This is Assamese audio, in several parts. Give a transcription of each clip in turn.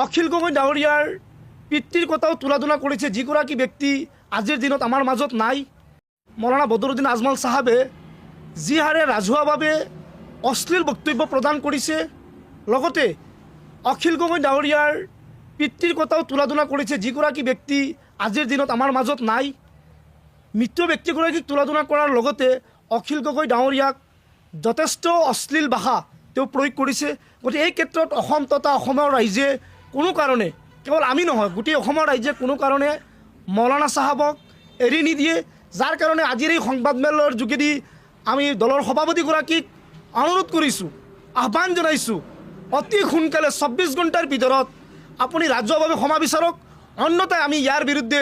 অখিল গগৈ ডাঙৰীয়াৰ পিতৃৰ কথাও তুলাধনা কৰিছে যিগৰাকী ব্যক্তি আজিৰ দিনত আমাৰ মাজত নাই। মৌলানা বদৰুদ্দিন আজমল চাহাবে যি হাৰে ৰাজহুৱাভাৱে অশ্লীল বক্তব্য প্ৰদান কৰিছে, লগতে অখিল গগৈ ডাঙৰীয়াৰ পিতৃৰ কথাও তুলাধনা কৰিছে যিগৰাকী ব্যক্তি আজিৰ দিনত আমাৰ মাজত নাই। মৃত ব্যক্তিগৰাকীক তুলাধনা কৰাৰ লগতে অখিল গগৈ ডাঙৰীয়াক যথেষ্ট অশ্লীল ভাষা তেওঁ প্ৰয়োগ কৰিছে। গতিকে এই ক্ষেত্ৰত অসম তথা অসমৰ ৰাইজে কোনো কাৰণে, কেৱল আমি নহয় গোটেই অসমৰ ৰাইজে কোনো কাৰণে মৌলানা চাহাবক এৰি নিদিয়ে, যাৰ কাৰণে আজিৰ এই সংবাদমেলৰ যোগেদি আমি দলৰ সভাপতিগৰাকীক অনুৰোধ কৰিছোঁ, আহ্বান জনাইছোঁ, অতি সোনকালে 24 ঘণ্টাৰ ভিতৰত আপুনি ৰাজহুৱাভাৱে ক্ষমা বিচাৰক, অন্যথাই আমি ইয়াৰ বিৰুদ্ধে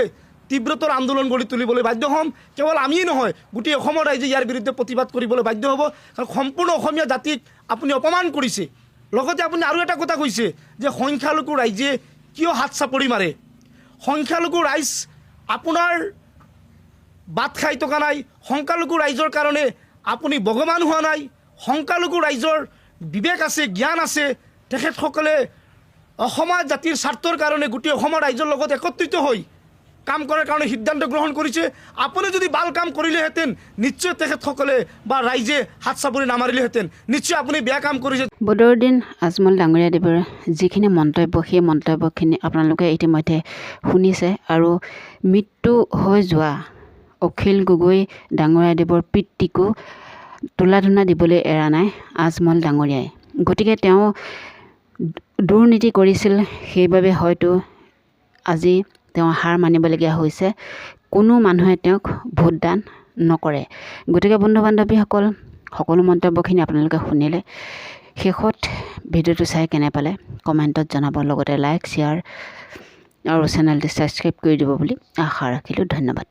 তীব্ৰতৰ আন্দোলন গঢ়ি তুলিবলৈ বাধ্য হ'ম। কেৱল আমিয়ে নহয় গোটেই অসমৰ ৰাইজে ইয়াৰ বিৰুদ্ধে প্ৰতিবাদ কৰিবলৈ বাধ্য হ'ব, কাৰণ সম্পূৰ্ণ অসমীয়া জাতিক আপুনি অপমান কৰিছে। লগতে আপুনি আৰু এটা কথা কৈছে যে সংখ্যালঘু ৰাইজে কিয় হাত চাপৰি মাৰে। সংখ্যালঘু ৰাইজ আপোনাৰ বাট খাই থকা নাই, সংখ্যালঘু ৰাইজৰ কাৰণে আপুনি ভগৱান হোৱা নাই। সংখ্যালঘু ৰাইজৰ বিবেক আছে, জ্ঞান আছে, তেখেতসকলে অসমৰ জাতিৰ স্বাৰ্থৰ কাৰণে গোটেই অসমৰ ৰাইজৰ লগত একত্ৰিত হৈ কাম কৰাৰ কাৰণে সিদ্ধান্ত গ্ৰহণ কৰিছে। আপুনি যদি ভাল কাম কৰিলেহেঁতেন নিশ্চয় তেখেতসকলে বা ৰাইজে হাত চাপৰি নামাৰিলেহেঁতেন। নিশ্চয় আপুনি বেয়া কাম কৰিছে। বদৰুদ্দিন আজমল ডাঙৰীয়াদেৱৰ যিখিনি মন্তব্য, সেই মন্তব্যখিনি আপোনালোকে ইতিমধ্যে শুনিছে। আৰু মৃত্যু হৈ যোৱা অখিল গগৈ ডাঙৰীয়াদেৱৰ পিতৃকো তুলাধনা দিবলৈ এৰা নাই আজমল ডাঙৰীয়াই। গতিকে তেওঁ দুৰ্নীতি কৰিছিল, সেইবাবে হয়তো আজি তেওঁ হাৰ মানিবলগীয়া হৈছে। কোনো মানুহে তেওঁক ভোটদান নকৰে। গতিকে বন্ধু বান্ধৱীসকল, সকলো মন্তব্যখিনি আপোনালোকে শুনিলে। শেষত ভিডিঅ'টো চাই কেনে পালে কমেণ্টত জনাব, লগতে লাইক, শ্বেয়াৰ আৰু চেনেলটো ছাবস্ক্ৰাইব কৰি দিব বুলি আশা ৰাখিলোঁ। ধন্যবাদ।